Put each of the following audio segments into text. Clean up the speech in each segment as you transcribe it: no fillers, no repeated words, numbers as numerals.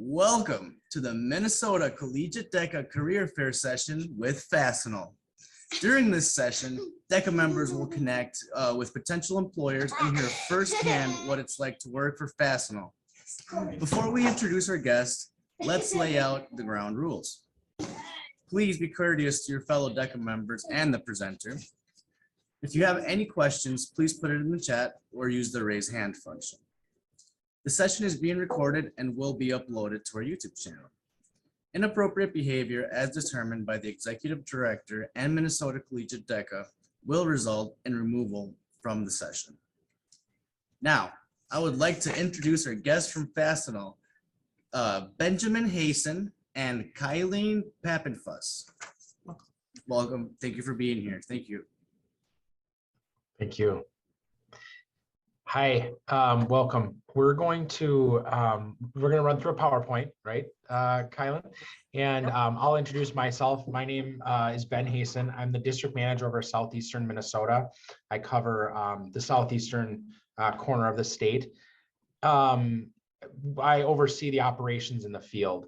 Welcome to the Minnesota Collegiate DECA Career Fair session with Fastenal. During this session, DECA members will connect with potential employers and hear firsthand what it's like to work for Fastenal. Before we introduce our guest, let's lay out the ground rules. Please be courteous to your fellow DECA members and the presenter. If you have any questions, please put it in the chat or use the raise hand function. The session is being recorded and will be uploaded to our YouTube channel. Inappropriate behavior as determined by the Executive Director and Minnesota Collegiate DECA will result in removal from the session. Now, I would like to introduce our guests from Fastenal, Benjamin Hasen and Kylene Pappenfuss. Welcome. Thank you for being here. Thank you. Thank you. Hi, welcome. We're going to run through a PowerPoint, right, Kylan? And I'll introduce myself. My name is Ben Hasen. I'm the district manager over Southeastern Minnesota. I cover the southeastern corner of the state. I oversee the operations in the field,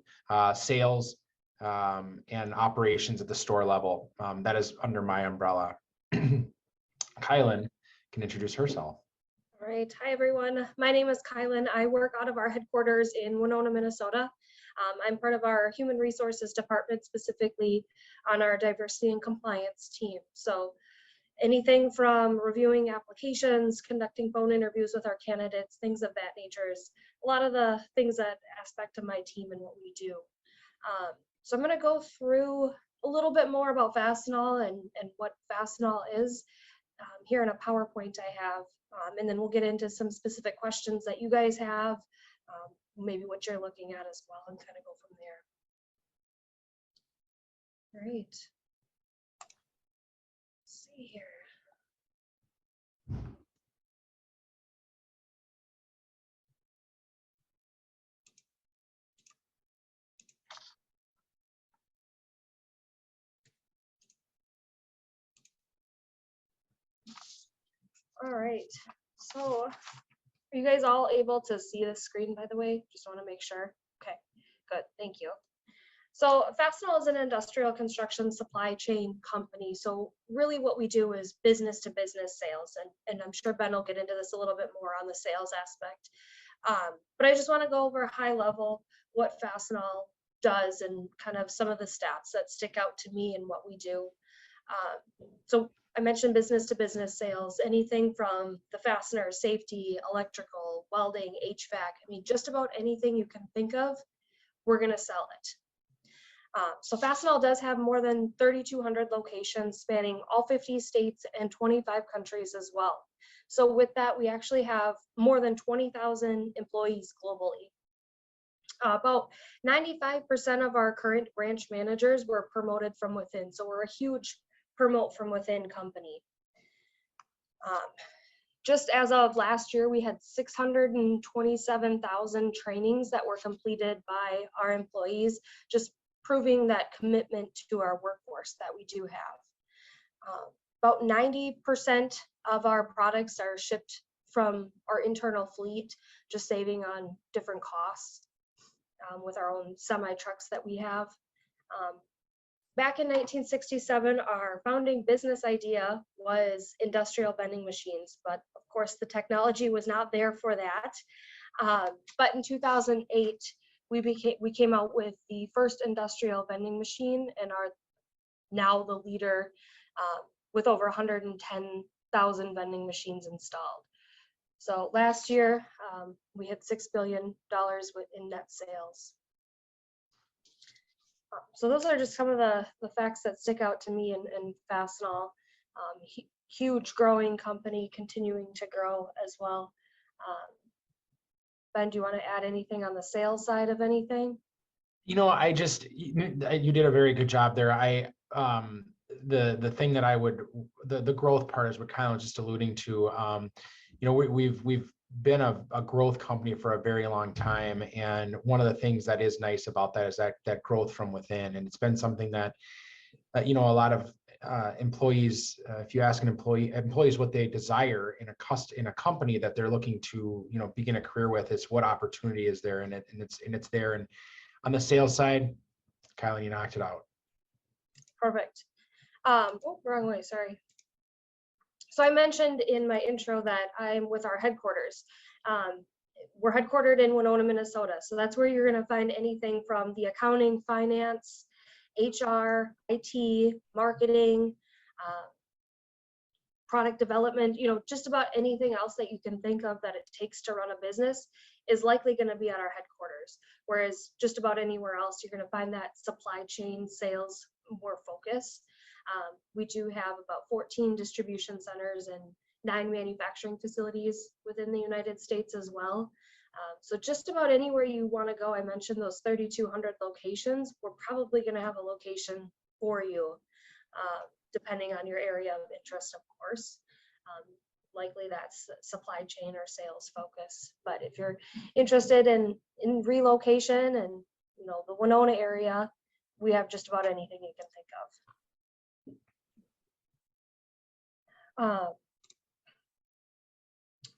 sales and operations at the store level. That is under my umbrella. Kylan can introduce herself. All right. Hi, everyone. My name is Kylene. I work out of our headquarters in Winona, Minnesota. I'm part of our human resources department, specifically on our diversity and compliance team. So anything from reviewing applications, conducting phone interviews with our candidates, things of that nature is a lot of the things that aspect of my team and what we do. So I'm going to go through a little bit more about Fastenal and what Fastenal is here in a PowerPoint I have. And then we'll get into some specific questions that you guys have, maybe what you're looking at as well, and kind of go from there. All right. Let's see here. All right, so are you guys all able to see the screen, by the way? Just want to make sure. Okay, good, thank you. So Fastenal is an industrial construction supply chain company. So really what we do is business to business sales. And I'm sure Ben will get into this a little bit more on the sales aspect. But I just want to go over high level what Fastenal does and kind of some of the stats that stick out to me and what we do. So I mentioned business to business sales, anything from the fastener, safety, electrical, welding, HVAC. I mean, just about anything you can think of, we're going to sell it. So Fastenal does have more than 3,200 locations spanning all 50 states and 25 countries as well. So with that, we actually have more than 20,000 employees globally. About 95% of our current branch managers were promoted from within. So we're a huge promote from within company. Just as of last year, we had 627,000 trainings that were completed by our employees, just proving that commitment to our workforce that we do have. About 90% of our products are shipped from our internal fleet, just saving on different costs with our own semi trucks that we have. Back in 1967, our founding business idea was industrial vending machines, but of course the technology was not there for that. But in 2008, we came out with the first industrial vending machine and are now the leader with over 110,000 vending machines installed. So last year, we hit $6 billion in net sales. So those are just some of the facts that stick out to me in Fastenal. Huge growing company, continuing to grow as well. Ben, do you want to add anything on the sales side of anything? You know, you did a very good job there. The thing that I would, the growth part is what Kyle was just alluding to. You know, we've been a growth company for a very long time, and one of the things that is nice about that is that growth from within, and it's been something that you know, a lot of employees, if you ask employees what they desire in a company that they're looking to, begin a career with, is what opportunity is there, and it's there. And on the sales side, Kylie, you knocked it out. Perfect. Oh, wrong way, sorry. So I mentioned in my intro that I'm with our headquarters. We're headquartered in Winona, Minnesota. So that's where you're going to find anything from the accounting, finance, HR, IT, marketing, product development, just about anything else that you can think of that it takes to run a business is likely going to be at our headquarters. Whereas just about anywhere else, you're going to find that supply chain sales more focus. We do have about 14 distribution centers and 9 manufacturing facilities within the United States as well. So just about anywhere you want to go, I mentioned those 3,200 locations, we're probably going to have a location for you, depending on your area of interest, of course. Likely that's supply chain or sales focus. But if you're interested in relocation and the Winona area, we have just about anything you can think of.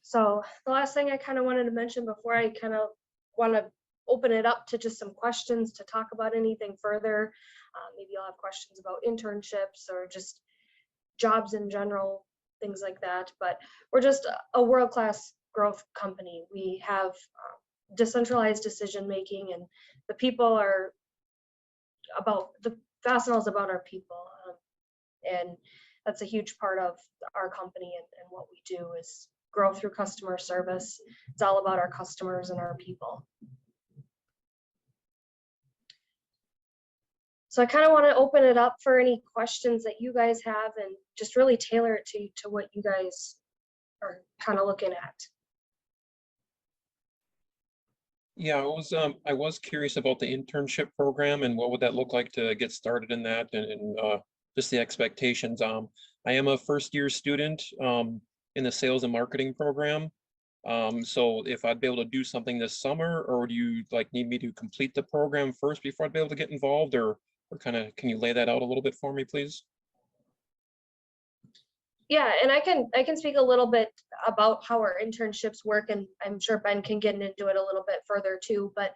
So the last thing I kind of wanted to mention before I kind of want to open it up to just some questions to talk about anything further. Maybe you'll have questions about internships or just jobs in general, things like that. But we're just a world-class growth company. We have decentralized decision making, and the people are Fastenal is about our people. And that's a huge part of our company and what we do is grow through customer service. It's all about our customers and our people. So I kind of want to open it up for any questions that you guys have and just really tailor it to what you guys are kind of looking at. Yeah, I was curious about the internship program and what would that look like to get started in that, and just the expectations. I am a first-year student in the sales and marketing program. So if I'd be able to do something this summer, or do you need me to complete the program first before I'd be able to get involved, or kind of, can you lay that out a little bit for me, please? Yeah, and I can speak a little bit about how our internships work, and I'm sure Ben can get into it a little bit further too. But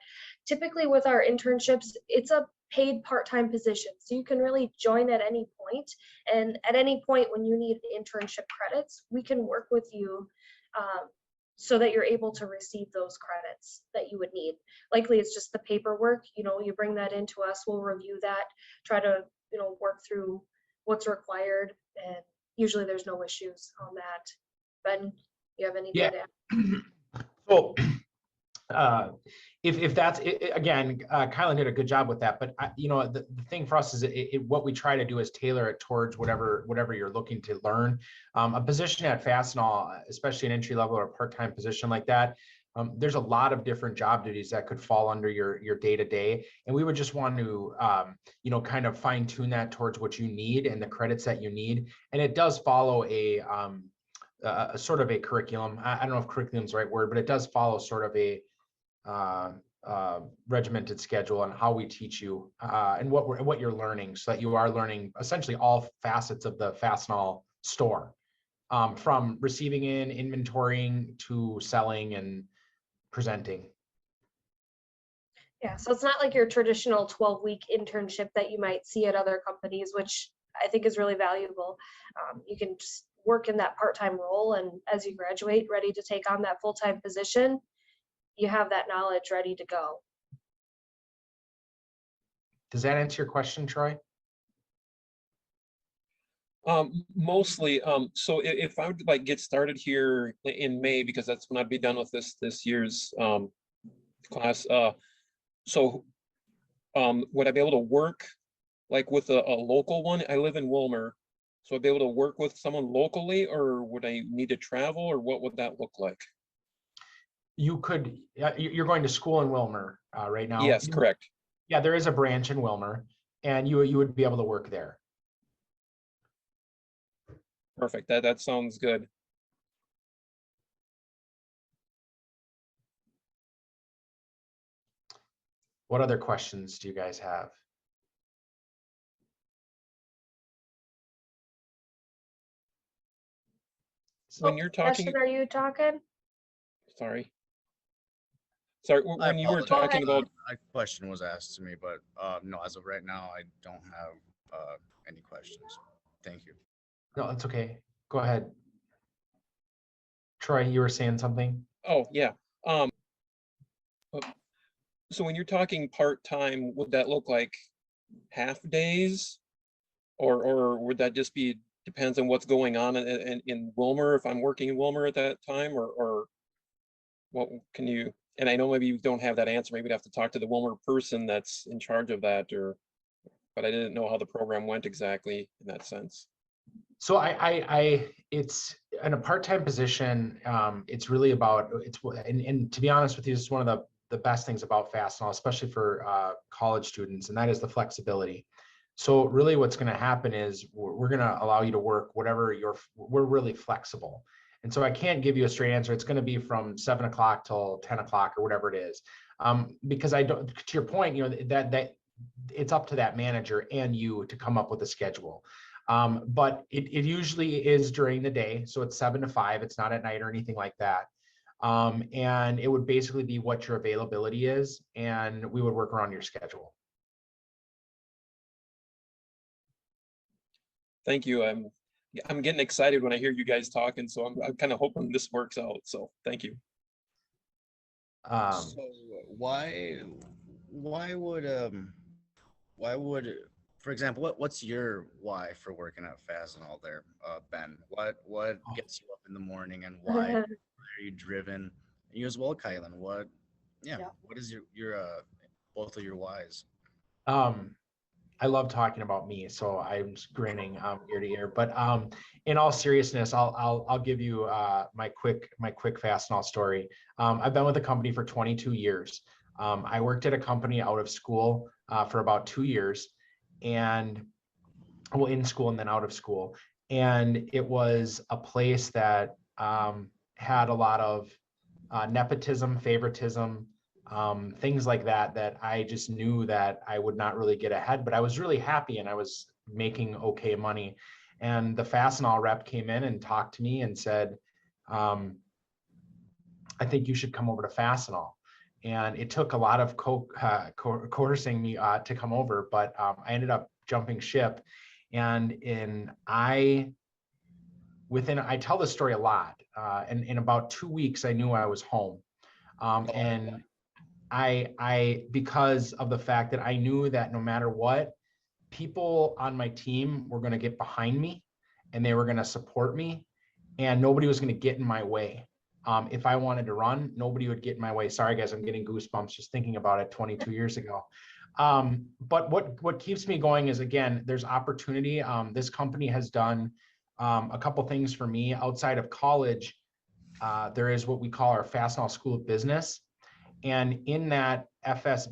typically with our internships, it's a paid part-time position, so you can really join at any point. And at any point when you need internship credits, we can work with you so that you're able to receive those credits that you would need. Likely it's just the paperwork. You bring that into us, we'll review that, try to work through what's required, and usually there's no issues on that. Ben, you have anything to add? So if that's it, again, Kylan did a good job with that, but the thing for us is what we try to do is tailor it towards whatever you're looking to learn. A position at Fastenal, especially an entry level or a part-time position like that, there's a lot of different job duties that could fall under your day-to-day, and we would just want to kind of fine-tune that towards what you need and the credits that you need. And it does follow a sort of a curriculum. I don't know if curriculum is the right word, but it does follow sort of a regimented schedule on how we teach you and what you're learning, so that you are learning essentially all facets of the Fastenal store, from receiving in, inventorying, to selling and presenting. Yeah, so it's not like your traditional 12-week internship that you might see at other companies, which I think is really valuable. You can just work in that part-time role, and as you graduate, ready to take on that full-time position, you have that knowledge ready to go. Does that answer your question, Troy? Mostly. So if I would get started here in May, because that's when I'd be done with this year's class. So would I be able to work with a local one? I live in Wilmer, so I'd be able to work with someone locally, or would I need to travel, or what would that look like? You could, you're going to school in Wilmer right now? Yes, correct. Yeah, there is a branch in Wilmer, and you would be able to work there. Perfect. That sounds good. What other questions do you guys have? when you're talking, Question, are you talking? sorry. Sorry, I when you were apologize. talking about, A question was asked to me, but no, as of right now, I don't have any questions. Thank you. No, it's okay. Go ahead. Troy, you were saying something? oh, yeah. Uh, So when you're talking part-time, would that look like half days? Or would that just be, depends on what's going on in Wilmer, if I'm working in Wilmer at that time, or what can you, and I know maybe you don't have that answer, maybe you'd have to talk to the Wilmer person that's in charge of that, but I didn't know how the program went exactly in that sense. So it's in a part-time position. It's really about and to be honest with you, it's one of the best things about Fastenal, especially for college students, and that is the flexibility. So really, what's going to happen is we're going to allow you to work whatever we're really flexible. And so I can't give you a straight answer. It's going to be from 7 o'clock till 10 o'clock or whatever it is, because I don't. To your point, that it's up to that manager and you to come up with a schedule. But it usually is during the day. So it's 7 to 5. It's not at night or anything like that. And it would basically be what your availability is, and we would work around your schedule. Thank you. I'm getting excited when I hear you guys talking, so I'm kind of hoping this works out. So thank you. So why would, for example, what's your why for working at Fastenal there, Ben? What gets you up in the morning, and why are you driven? You as well, Kylan. What is your both of your whys? I love talking about me, so I'm just grinning ear to ear. But in all seriousness, I'll give you my quick Fastenal story. I've been with the company for 22 years. I worked at a company out of school for about 2 years, and well, in school and then out of school. And it was a place that had a lot of nepotism, favoritism, things like that I just knew that I would not really get ahead, but I was really happy and I was making okay money. And the Fastenal rep came in and talked to me and said, I think you should come over to Fastenal. And it took a lot of coercing me to come over, but I ended up jumping ship. And I tell this story a lot. And in about 2 weeks, I knew I was home. And I because of the fact that I knew that no matter what, people on my team were going to get behind me and they were going to support me, and nobody was going to get in my way. If I wanted to run, nobody would get in my way. Sorry, guys, I'm getting goosebumps just thinking about it 22 years ago. But what keeps me going is, again, there's opportunity. This company has done a couple things for me outside of college. There is what we call our Fastenal School of Business. And in that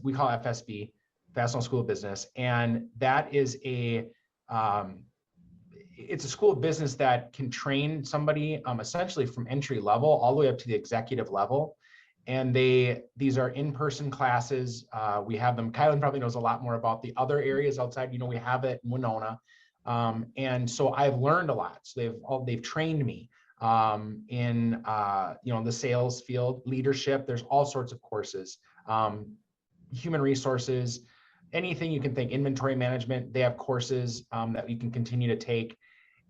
we call FSB, Fastenal School of Business. And that is it's a school of business that can train somebody essentially from entry level all the way up to the executive level. And these are in-person classes. We have them. Kylan probably knows a lot more about the other areas outside. We have it in Winona. And so I've learned a lot. So they've trained me in the sales field, leadership. There's all sorts of courses, human resources, anything you can think, inventory management. They have courses that you can continue to take.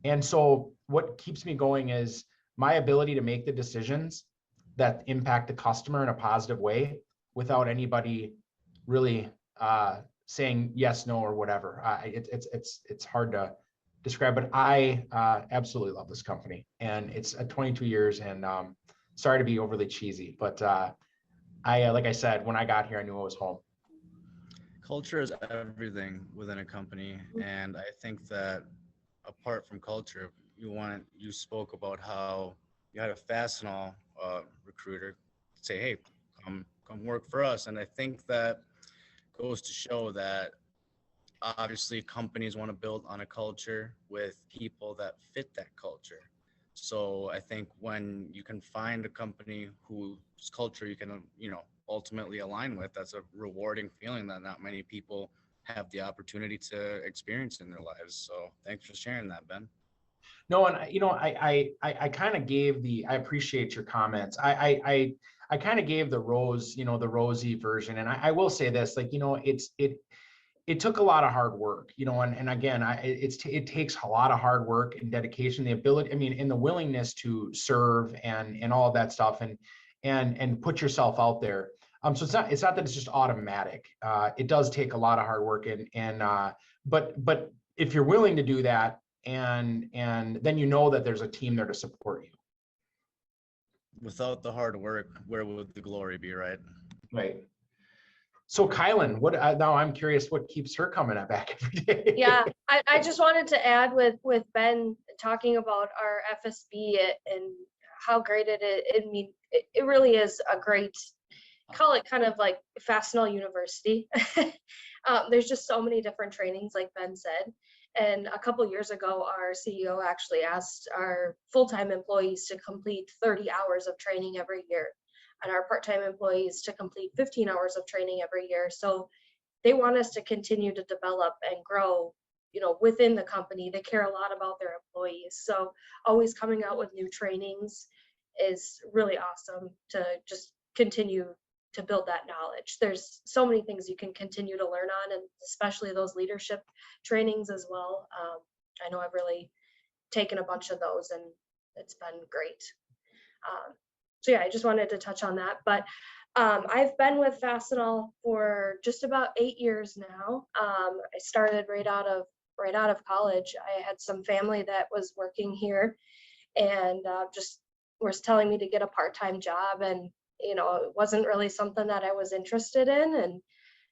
And so what keeps me going is my ability to make the decisions that impact the customer in a positive way without anybody really saying yes, no, or whatever. It's hard to describe, but I absolutely love this company, and it's 22 years. And sorry to be overly cheesy, but like I said, when I got here, I knew I was home. Culture is everything within a company, and I think that apart from culture, you spoke about how you had a Fastenal recruiter say, "Hey, come work for us," and I think that goes to show that obviously companies want to build on a culture with people that fit that culture. So I think when you can find a company whose culture you can, ultimately align with, that's a rewarding feeling that not many people have the opportunity to experience in their lives. So thanks for sharing that, Ben. No, and I kind of gave I appreciate your comments. I kind of gave the the rosy version. And I will say this, like, it took a lot of hard work, and again, it takes a lot of hard work and dedication, the ability, I mean, and the willingness to serve and all of that stuff and put yourself out there. So it's not that it's just automatic. It does take a lot of hard work but if you're willing to do that, and then that there's a team there to support you. Without the hard work, where would the glory be, right? Right. So Kylan, now I'm curious what keeps her coming back every day. Yeah, I just wanted to add with Ben talking about our FSB and how great it is. I mean, it really is a great, call it kind of like Fastenal University. There's just so many different trainings, like Ben said. And a couple years ago, our CEO actually asked our full-time employees to complete 30 hours of training every year, and our part-time employees to complete 15 hours of training every year. So they want us to continue to develop and grow, within the company. They care a lot about their employees. So always coming out with new trainings is really awesome to just continue to build that knowledge. There's so many things you can continue to learn on, and especially those leadership trainings as well. I know I've really taken a bunch of those, and it's been great. So yeah, I just wanted to touch on that. But I've been with Fastenal for just about 8 years now. I started right out of college. I had some family that was working here, and just was telling me to get a part-time job, and it wasn't really something that I was interested in, and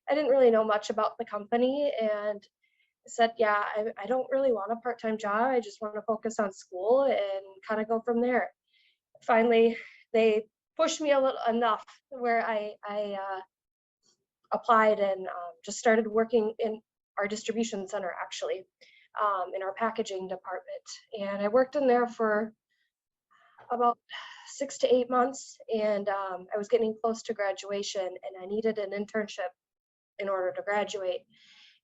I didn't really know much about the company, and I said, yeah, I don't really want a part-time job. I just want to focus on school and kind of go from there. Finally, they pushed me a little enough where I applied and just started working in our distribution center, actually, in our packaging department. And I worked in there for about 6 to 8 months, and I was getting close to graduation, and I needed an internship in order to graduate.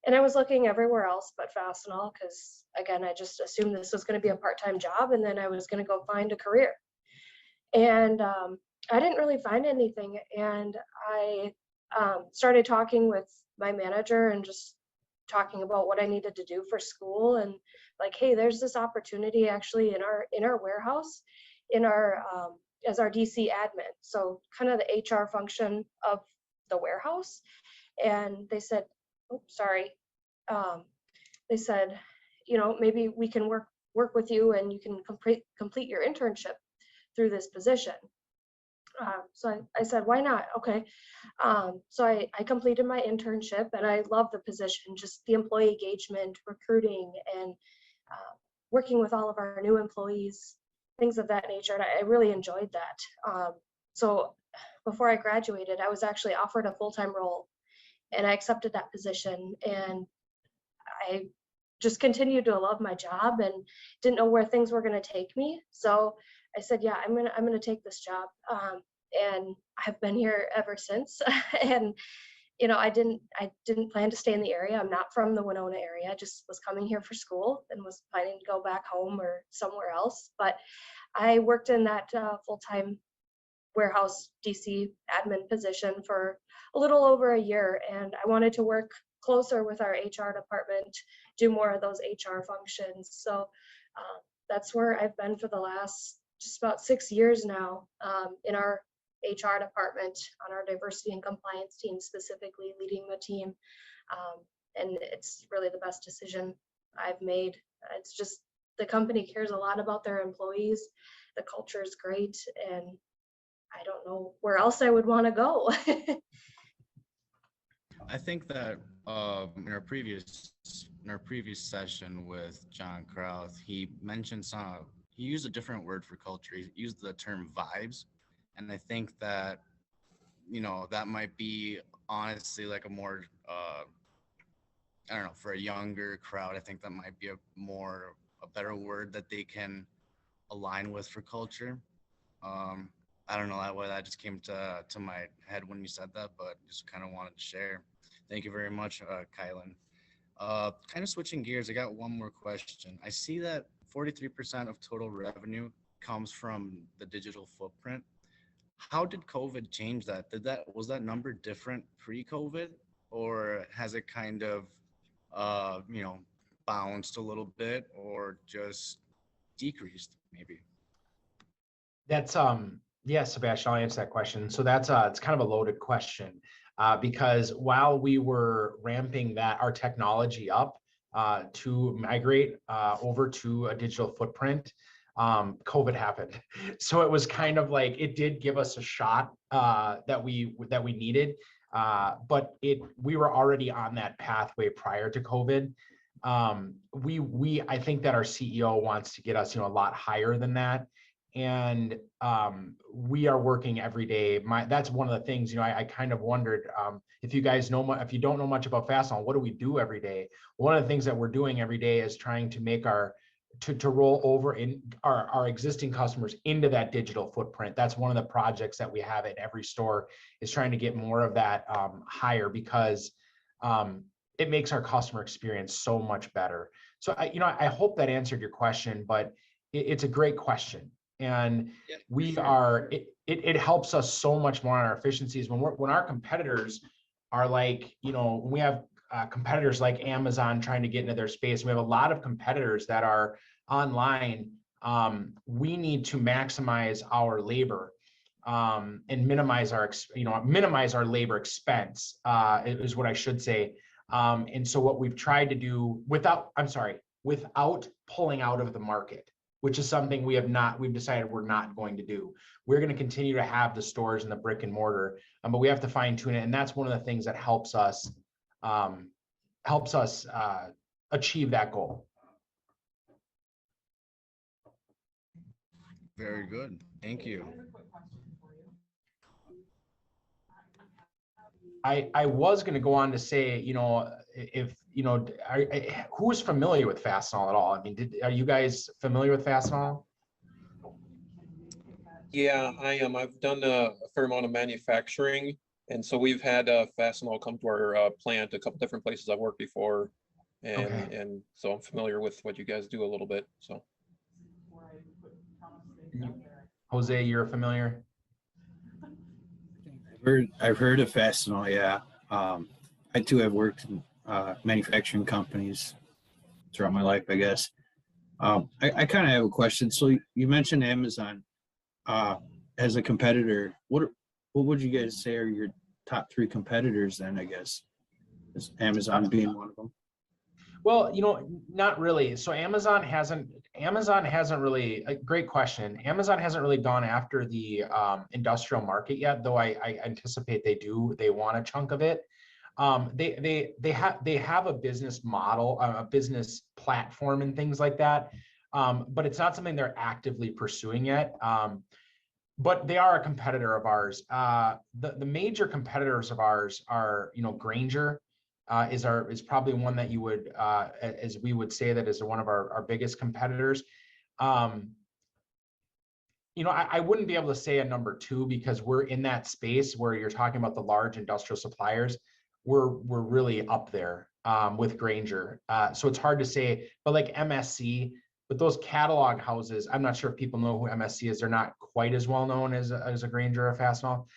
And I was looking everywhere else but Fastenal, because again, I just assumed this was going to be a part-time job, and then I was going to go find a career. And I didn't really find anything, and I started talking with my manager and just talking about what I needed to do for school, and like, hey, there's this opportunity actually in our warehouse, as our DC admin, so kind of the HR function of the warehouse. And they said, oh, sorry, they said, maybe we can work with you, and you can complete your internship through this position. So I said, why not? Okay. So I completed my internship, and I love the position, just the employee engagement, recruiting, and working with all of our new employees, things of that nature. And I really enjoyed that. So before I graduated, I was actually offered a full-time role, and I accepted that position, and I just continued to love my job and didn't know where things were going to take me. So I said, yeah, I'm gonna take this job, and I've been here ever since. And I didn't plan to stay in the area. I'm not from the Winona area. I just was coming here for school and was planning to go back home or somewhere else. But I worked in that full-time warehouse DC admin position for a little over a year, and I wanted to work closer with our HR department, do more of those HR functions. So that's where I've been for the last just about 6 years now, in our HR department, on our diversity and compliance team, specifically leading the team. And it's really the best decision I've made. It's just, the company cares a lot about their employees. The culture is great, and I don't know where else I would want to go. I think that in our previous session with John Krauth, he mentioned he used a different word for culture. He used the term vibes, and I think that that might be honestly like a more I don't know, for a younger crowd, I think that might be a better word that they can align with for culture. I don't know why that just came to my head when you said that, but just kind of wanted to share. Thank you very much, Kylan. Kind of switching gears, I got one more question. I see that 43% of total revenue comes from the digital footprint. How did COVID change that? Was that number different pre-COVID, or has it kind of, bounced a little bit, or just decreased maybe? That's yeah, Sebastian, I'll answer that question. So that's it's kind of a loaded question, because while we were ramping our technology up to migrate over to a digital footprint, COVID happened. So it was kind of like it did give us a shot that we needed, but we were already on that pathway prior to COVID. I think that our CEO wants to get us, a lot higher than that. And we are working every day. That's one of the things, I kind of wondered if you guys if you don't know much about Fastenal, what do we do every day? One of the things that we're doing every day is trying to make to roll over in our existing customers into that digital footprint. That's one of the projects that we have at every store, is trying to get more of that higher, because it makes our customer experience so much better. So I hope that answered your question, but it's a great question. And it helps us so much more on our efficiencies when our competitors are like, when we have competitors like Amazon trying to get into their space. We have a lot of competitors that are online. We need to maximize our labor and minimize our labor expense, is what I should say. And so what we've tried to do without pulling out of the market, which is something we've decided we're not going to do. We're going to continue to have the stores and the brick and mortar, but we have to fine tune it. And that's one of the things that helps us achieve that goal. Very good. Thank you. I was going to go on to say, who's familiar with Fastenal at all? I mean, are you guys familiar with Fastenal? Yeah, I am. I've done a fair amount of manufacturing, and so we've had Fastenal come to our plant a couple different places I've worked before, and so I'm familiar with what you guys do a little bit. So, Jose, you're familiar? I've heard of Fastenal, yeah. I too have worked in manufacturing companies throughout my life, I guess. I kind of have a question. So you mentioned Amazon as a competitor. What would you guys say are your top 3 competitors then, I guess? Is Amazon being one of them? Well, not really. So Amazon hasn't really, a great question. Amazon hasn't really gone after the industrial market yet, though I anticipate they want a chunk of it. They have a business model, a business platform and things like that. But it's not something they're actively pursuing yet. But they are a competitor of ours. The major competitors of ours are, Grainger. Is probably one that you would, as we would say, that is one of our biggest competitors. I wouldn't be able to say a number 2, because we're in that space where you're talking about the large industrial suppliers. We're really up there with Grainger. So it's hard to say, but like MSC, but those catalog houses, I'm not sure if people know who MSC is. They're not quite as well known as a Grainger or Fastenal.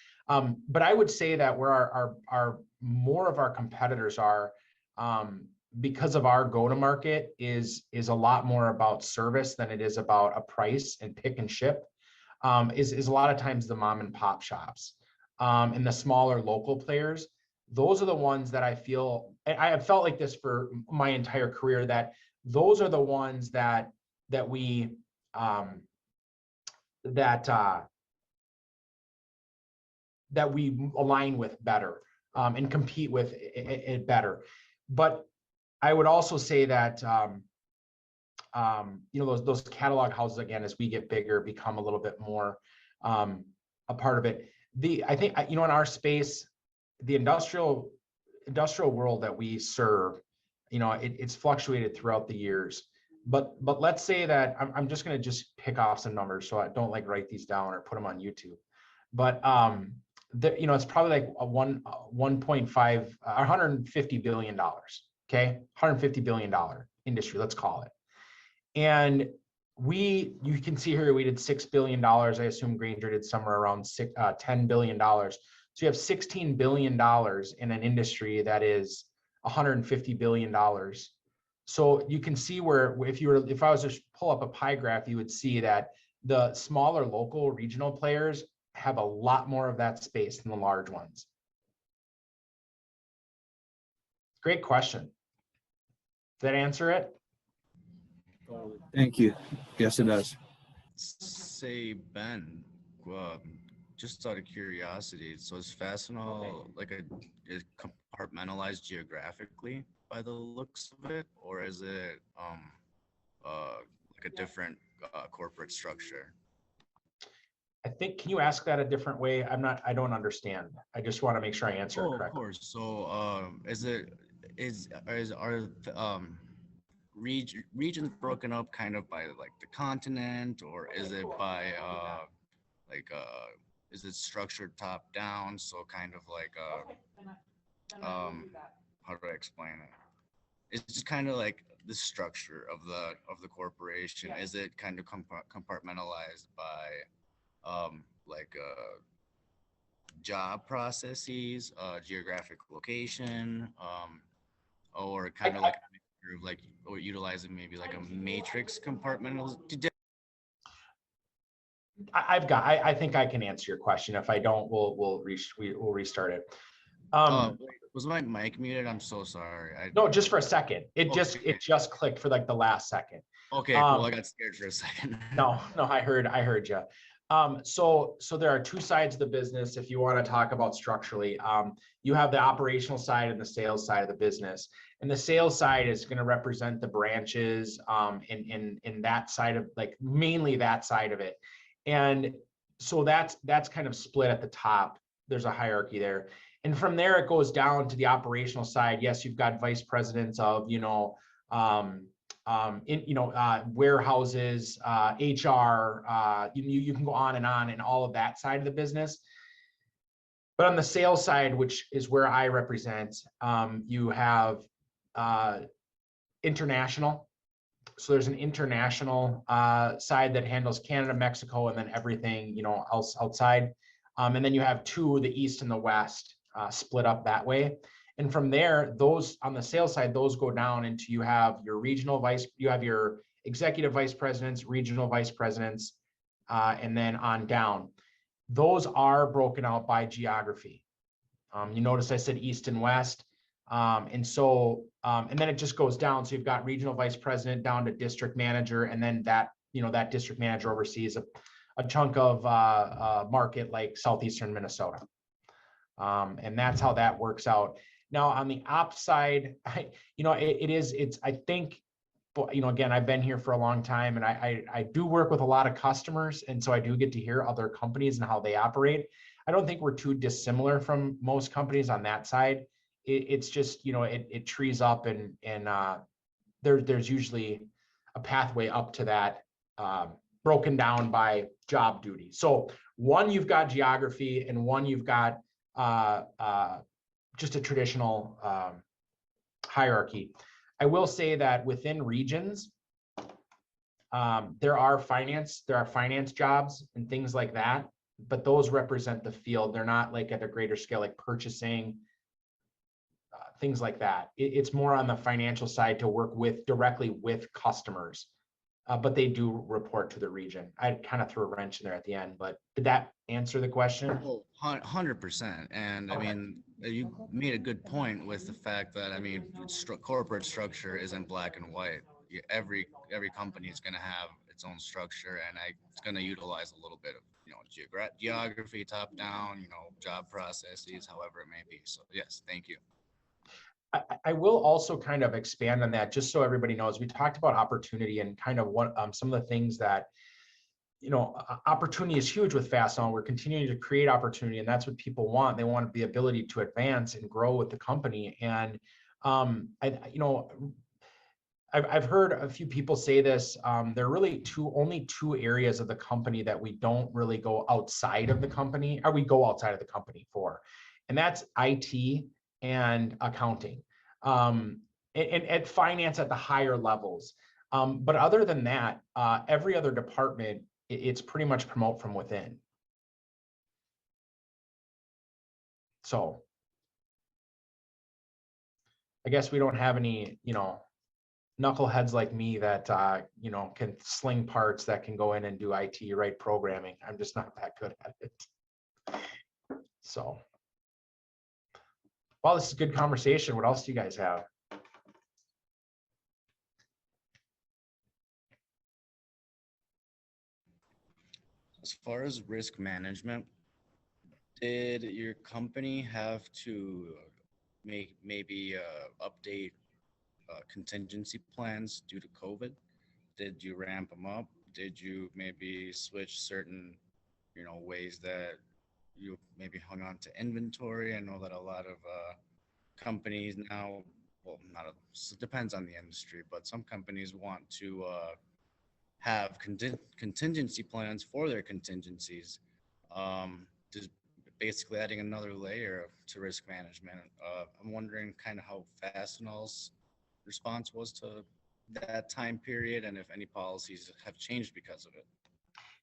But I would say that where our more of our competitors are, because of our go-to-market is a lot more about service than it is about a price and pick and ship, is a lot of times the mom and pop shops and the smaller local players. Those are the ones that I have felt like this for my entire career, that those are the ones that we align with better and compete with it better. But I would also say that those catalog houses, again, as we get bigger, become a little bit more a part of it. I think in our space, the industrial world that we serve, it's fluctuated throughout the years. But let's say that I'm just going to pick off some numbers, so I don't write these down or put them on YouTube. But it's probably like a $150 billion, okay, $150 billion industry, let's call it. And you can see here, we did $6 billion. I assume Granger did somewhere around $10 billion. So you have $16 billion in an industry that is $150 billion. So you can see where if I was to pull up a pie graph, you would see that the smaller local regional players have a lot more of that space than the large ones. Great question. Does that answer it? Thank you. Yes, it does. Say, Ben, just out of curiosity, so is Fastenal is compartmentalized geographically by the looks of it, or is it like a different corporate structure? I think, can you ask that a different way? I don't understand. I just want to make sure I answer it Of correctly. course. So, regions broken up kind of by like the continent, or is it by is it structured top down? So kind of like how do I explain it? It's just kind of like the structure of the corporation. Is it kind of compartmentalized by job processes, geographic location, or kind of or utilizing maybe like a matrix compartmental? I think I can answer your question. If I don't, we'll restart it. Was my mic muted? I'm so sorry. No, just for a second. It Okay. just clicked for like the last second. Okay, cool. I got scared for a second. No, I heard you. So there are two sides of the business. If you want to talk about structurally, you have the operational side and the sales side of the business. And the sales side is going to represent the branches in that side of, like, mainly that side of it. And so that's kind of split at the top. There's a hierarchy there. And from there, it goes down to the operational side. Yes, you've got vice presidents of, warehouses, HR, you can go on and all of that side of the business. But on the sales side, which is where I represent, you have international. So there's an international side that handles Canada, Mexico, and then everything, else outside. And then you have two, the East and the West, split up that way. And from there, those on the sales side, those go down into, you have your executive vice presidents, regional vice presidents, and then on down. Those are broken out by geography. You notice I said East and West. And then it just goes down. So you've got regional vice president down to district manager. And then that district manager oversees a chunk of market like Southeastern Minnesota. And that's how that works out. Now on the op side, I think, again, I've been here for a long time, and I do work with a lot of customers. And so I do get to hear other companies and how they operate. I don't think we're too dissimilar from most companies on that side. It's just, it trees up and there's usually a pathway up to that, broken down by job duty. So one, you've got geography, and one, you've got just a traditional hierarchy. I will say that within regions, there are finance jobs and things like that, but those represent the field. They're not like at a greater scale, like purchasing, things like that. It's more on the financial side to work directly with customers, but they do report to the region. I kind of threw a wrench in there at the end, but did that answer the question? Oh, 100%. And Okay. I mean, you made a good point with the fact that, I mean, corporate structure isn't black and white. Every company is going to have its own structure, and it's going to utilize a little bit of, geography, top down, job processes, however it may be. So yes, thank you. I will also kind of expand on that, just so everybody knows. We talked about opportunity and kind of what some of the things that, opportunity is huge with Fastenal. We're continuing to create opportunity, and that's what people want. They want the ability to advance and grow with the company. And I've heard a few people say this. There are really only two areas of the company that we don't really go outside of the company, or we go outside of the company for, and that's IT and accounting, and at finance at the higher levels. But other than that, every other department, it's pretty much promote from within. So I guess we don't have any, knuckleheads like me that, can sling parts that can go in and do IT, write programming. I'm just not that good at it. So, well, this is a good conversation. What else do you guys have? As far as risk management, did your company have to maybe update contingency plans due to COVID? Did you ramp them up? Did you maybe switch certain, ways that you maybe hung on to inventory? I know that a lot of companies now, well, not a, it depends on the industry, but some companies want to have contingency plans for their contingencies. Just basically adding another layer to risk management. I'm wondering kind of how Fastenal's response was to that time period, and if any policies have changed because of it.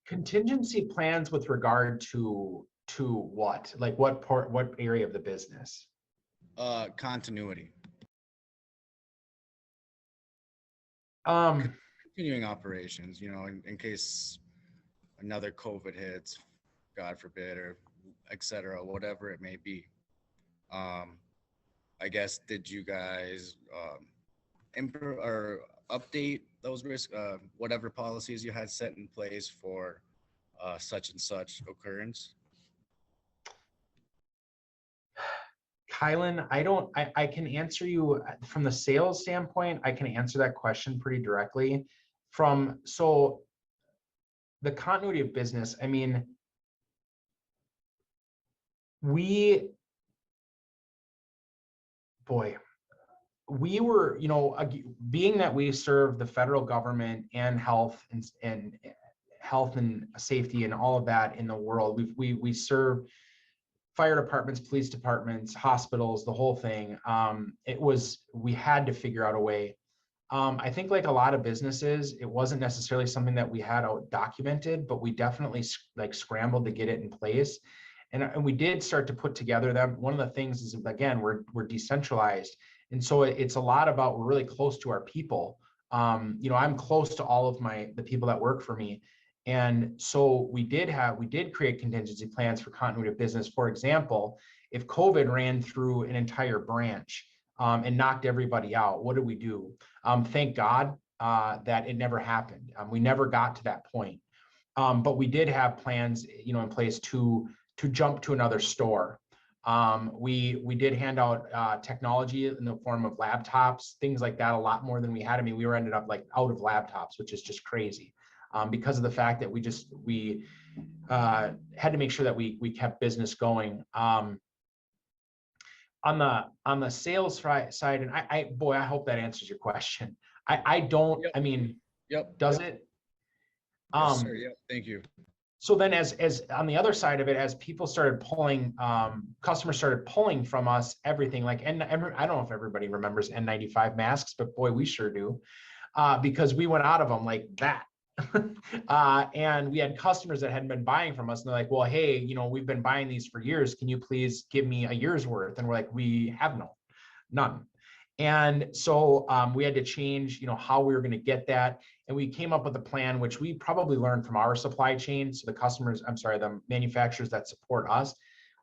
Contingency plans with regard to what? Like what area of the business? Continuity. Um, Continuing operations, in case another COVID hits, God forbid, or et cetera, whatever it may be. I guess, did you guys improve or update those risk, whatever policies you had set in place for such and such occurrence? Kylan, I can answer you from the sales standpoint. I can answer that question pretty directly. So the continuity of business, I mean, we were, being that we serve the federal government and health and health and safety and all of that in the world, we serve fire departments, police departments, hospitals, the whole thing. We had to figure out a way. I think like a lot of businesses, it wasn't necessarily something that we had out documented, but we definitely scrambled to get it in place. And we did start to put together them. One of the things is, again, we're decentralized. And so it's a lot about, we're really close to our people. I'm close to all of the people that work for me. And so we did create contingency plans for continuity of business. For example, if COVID ran through an entire branch and knocked everybody out, what did we do? Thank God that it never happened. We never got to that point. But we did have plans, in place to jump to another store. We did hand out technology in the form of laptops, things like that, a lot more than we had. I mean, we were ended up like out of laptops, which is just crazy. Because of the fact that we had to make sure that we kept business going. On the sales side, and I hope that answers your question. I don't. Yep. I mean, Yep. does yep. it? Yes, sir. Yep. Thank you. So then as on the other side of it, as people started pulling, customers started pulling from us everything, like, and I don't know if everybody remembers N95 masks, but boy, we sure do, because we went out of them like that. And we had customers that hadn't been buying from us, and they're like, well, hey, we've been buying these for years. Can you please give me a year's worth? And we're like, we have none. And so we had to change, how we were going to get that. And we came up with a plan, which we probably learned from our supply chain. So the manufacturers that support us,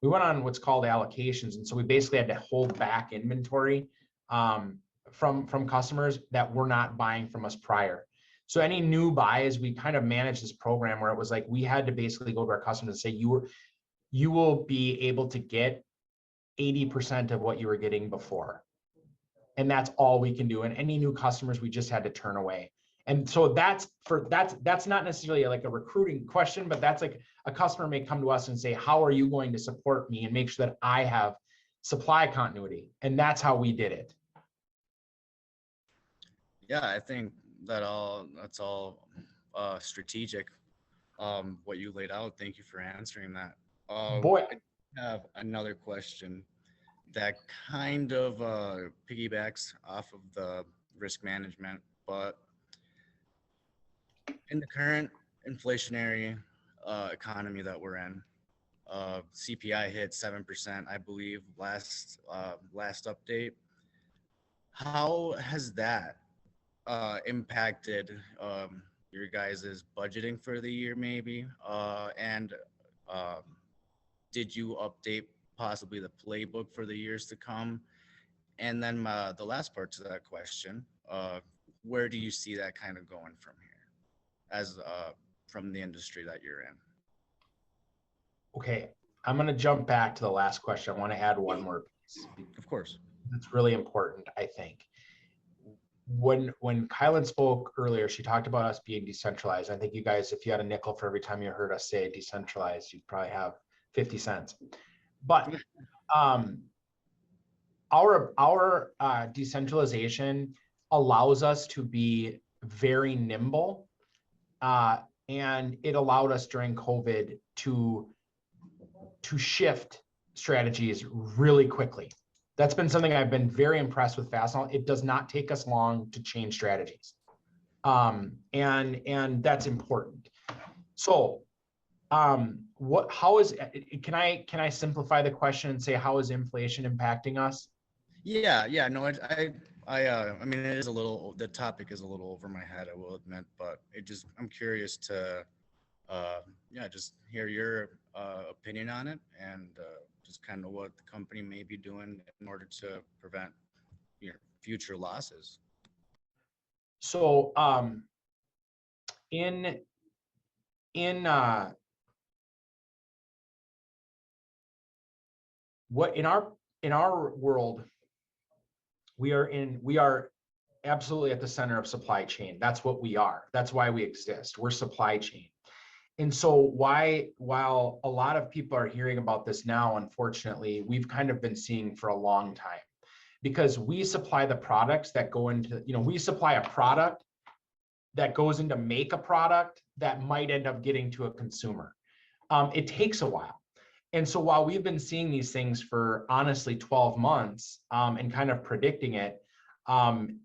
we went on what's called allocations. And so we basically had to hold back inventory from customers that were not buying from us prior. So any new buys, we kind of managed this program where it was like, we had to basically go to our customers and say, you will be able to get 80% of what you were getting before. And that's all we can do. And any new customers, we just had to turn away. And so that's not necessarily like a recruiting question, but that's like a customer may come to us and say, how are you going to support me and make sure that I have supply continuity? And that's how we did it. Yeah, I think that's all strategic. What you laid out. Thank you for answering that. Boy, I have another question that kind of piggybacks off of the risk management, but In the current inflationary economy that we're in, CPI hit 7%, I believe, last update. How has that impacted your guys' budgeting for the year, maybe? And um, did you update possibly the playbook for the years to come? And then the last part to that question, where do you see that kind of going from here, as from the industry that you're in? Okay, I'm going to jump back to the last question. I want to add one more piece. Of course. That's really important, I think. When Kylan spoke earlier, she talked about us being decentralized. I think you guys, if you had a nickel for every time you heard us say decentralized, you'd probably have 50 cents. But our decentralization allows us to be very nimble, and it allowed us during COVID to shift strategies really quickly. That's been something I've been very impressed with Fastenal. It does not take us long to change strategies. And that's important. So can I simplify the question and say, how is inflation impacting us? Yeah, no, I mean, it is a little, the topic is a little over my head, I will admit, but I'm curious to, just hear your opinion on it, and just kind of what the company may be doing in order to prevent, future losses. So, in our world, we are absolutely at the center of supply chain. That's what we are. That's why we exist. We're supply chain. And so while a lot of people are hearing about this now, unfortunately, we've kind of been seeing for a long time, because we supply the products that go into, we supply a product that goes into make a product that might end up getting to a consumer. It takes a while. And so while we've been seeing these things for honestly 12 months and kind of predicting it,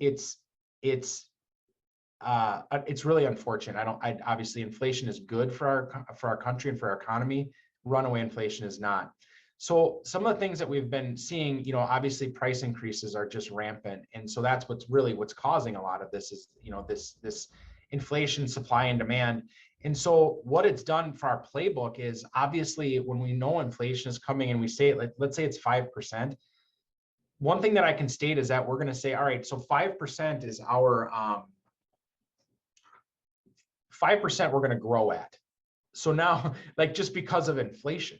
it's really unfortunate. Obviously inflation is good for our country and for our economy. Runaway inflation is not. So some of the things that we've been seeing, obviously price increases are just rampant. And so that's what's causing a lot of this is, this inflation, supply and demand. And so what it's done for our playbook is, obviously when we know inflation is coming and we say, let's say it's 5%. One thing that I can state is that we're going to say, all right, so 5% is our 5% we're going to grow at. So now, just because of inflation.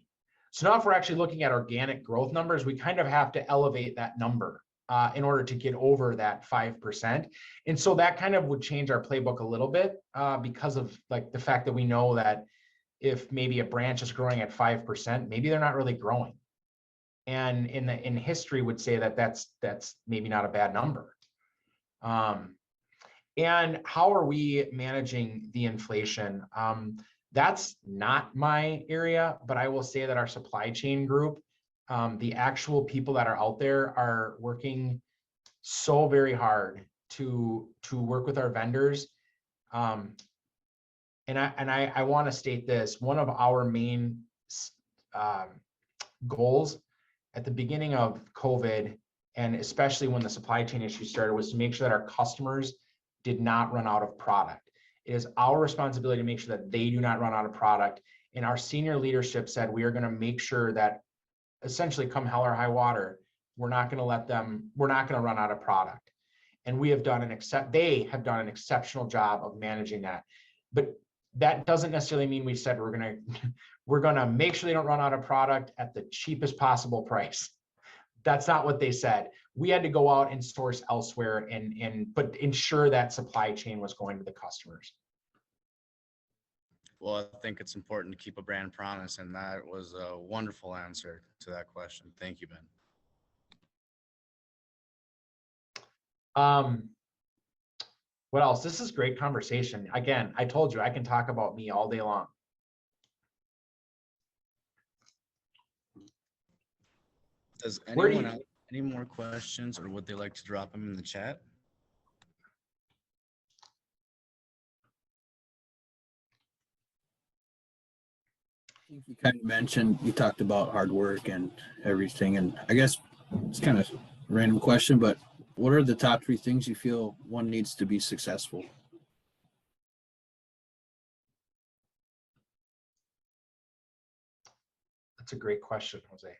So now if we're actually looking at organic growth numbers, we kind of have to elevate that number in order to get over that 5%. And so that kind of would change our playbook a little bit because of the fact that we know that if maybe a branch is growing at 5%, maybe they're not really growing. And in history would say that that's maybe not a bad number. And how are we managing the inflation? That's not my area, but I will say that our supply chain group, the actual people that are out there, are working so very hard to work with our vendors. And I want to state this: one of our main goals at the beginning of COVID, and especially when the supply chain issue started, was to make sure that our customers did not run out of product. It is our responsibility to make sure that they do not run out of product. And our senior leadership said, we are going to make sure that essentially come hell or high water, we're not going to run out of product. And they have done an exceptional job of managing that. But that doesn't necessarily mean we said we're going to make sure they don't run out of product at the cheapest possible price. That's not what they said. We had to go out and source elsewhere but ensure that supply chain was going to the customers. Well, I think it's important to keep a brand promise, and that was a wonderful answer to that question. Thank you, Ben. What else? This is great conversation. Again, I told you I can talk about me all day long. Does anyone have any more questions, or would they like to drop them in the chat? think you kind of mentioned, you talked about hard work and everything, and I guess it's kind of a random question, but what are the top 3 things you feel one needs to be successful? That's a great question, Jose.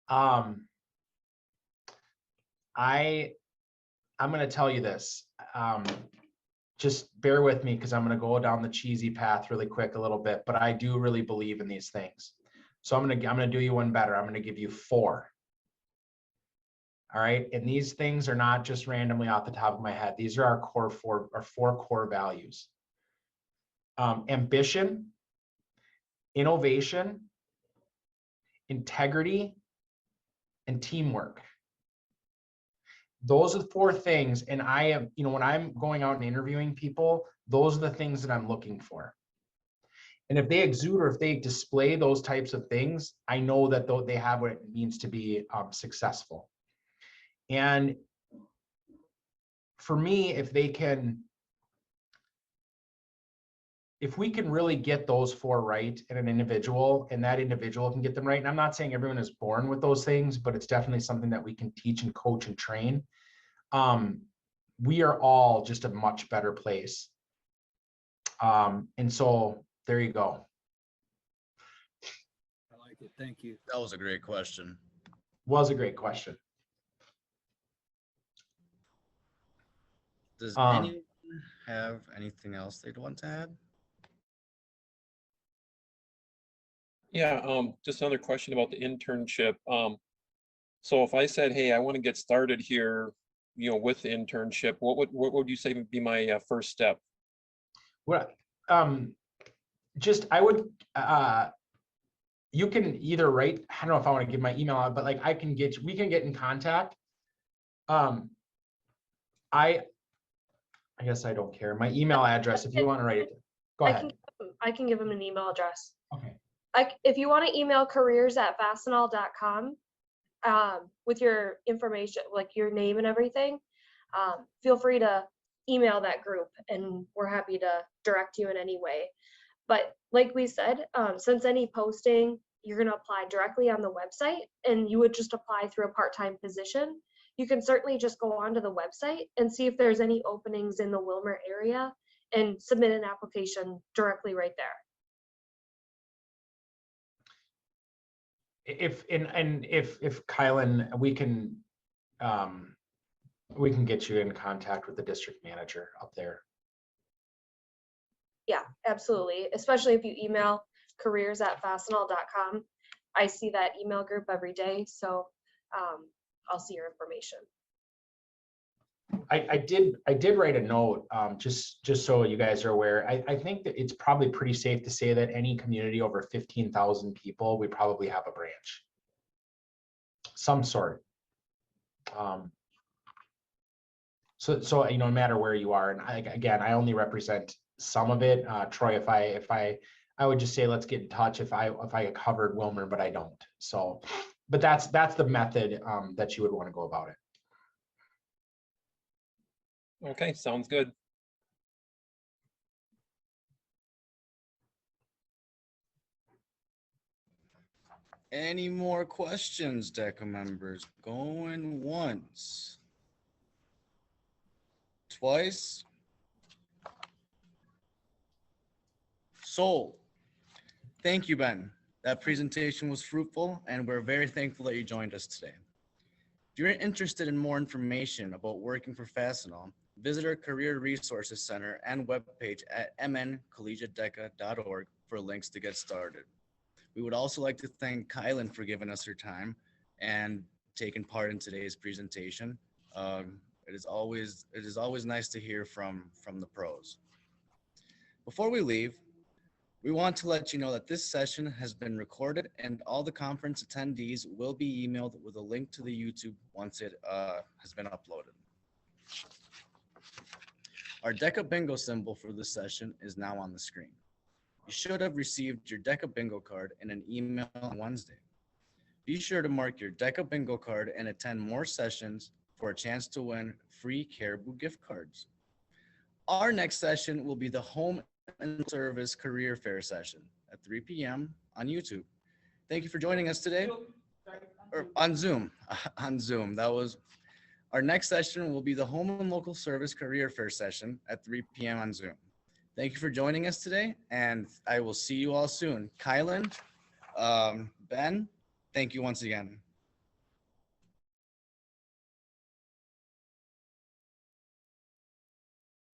I'm going to tell you this. Just bear with me because I'm going to go down the cheesy path really quick a little bit, but I do really believe in these things. So I'm going to do you one better. I'm going to give you 4. All right. And these things are not just randomly off the top of my head. These are our core 4 core values. Ambition, innovation, integrity, and teamwork. Those are the 4 things. And I am, when I'm going out and interviewing people, those are the things that I'm looking for. And if they exude or if they display those types of things, I know that they have what it means to be successful. And for me, if we can really get those 4 right in an individual, and that individual can get them right, and I'm not saying everyone is born with those things, but it's definitely something that we can teach and coach and train. We are all just a much better place. And so there you go. I like it. Thank you. That was a great question. Was a great question. Does anyone have anything else they'd want to add? Yeah, just another question about the internship. So if I said, hey, I want to get started here, with the internship, what would you say would be my first step? Well, I would, you can either write, I don't know if I want to give my email out, but like we can get in contact. I guess I don't care. My email address, if you want to write it, go ahead. I can give them an email address. Okay. If you want to email careers@fastenal.com with your information, like your name and everything, feel free to email that group and we're happy to direct you in any way. But like we said, since any posting, you're going to apply directly on the website and you would just apply through a part-time position. You can certainly just go onto the website and see if there's any openings in the Wilmer area and submit an application directly right there. If Kylan, we can get you in contact with the district manager up there. Yeah, absolutely. Especially if you email careers@fastenal.com. I see that email group every day, so I'll see your information. I did write a note, just so you guys are aware. I think that it's probably pretty safe to say that any community over 15,000 people, we probably have a branch, some sort. So no matter where you are, and I only represent some of it. Troy, if I would just say let's get in touch if I covered Wilmer, but I don't. So, but that's the method that you would want to go about it. Okay, sounds good. Any more questions, DECA members? Going once. Twice. Sold. Thank you, Ben. That presentation was fruitful, and we're very thankful that you joined us today. If you're interested in more information about working for Fastenal, visit our Career Resources Center and webpage at mncollegiatedeca.org for links to get started. We would also like to thank Kylan for giving us her time and taking part in today's presentation. It is always nice to hear from the pros. Before we leave, we want to let you know that this session has been recorded and all the conference attendees will be emailed with a link to the YouTube once it has been uploaded. Our DECA bingo symbol for this session is now on the screen. You should have received your DECA bingo card in an email on Wednesday. Be sure to mark your DECA bingo card and attend more sessions for a chance to win free Caribou gift cards. Our next session will be the Home and Service Career Fair session. at 3 p.m. on YouTube. Thank you for joining us today. Or on Zoom, on Zoom. That was our next session will be the Home and Local Service Career Fair session at 3 p.m. on Zoom. Thank you for joining us today, and I will see you all soon. Kylan, Ben, thank you once again.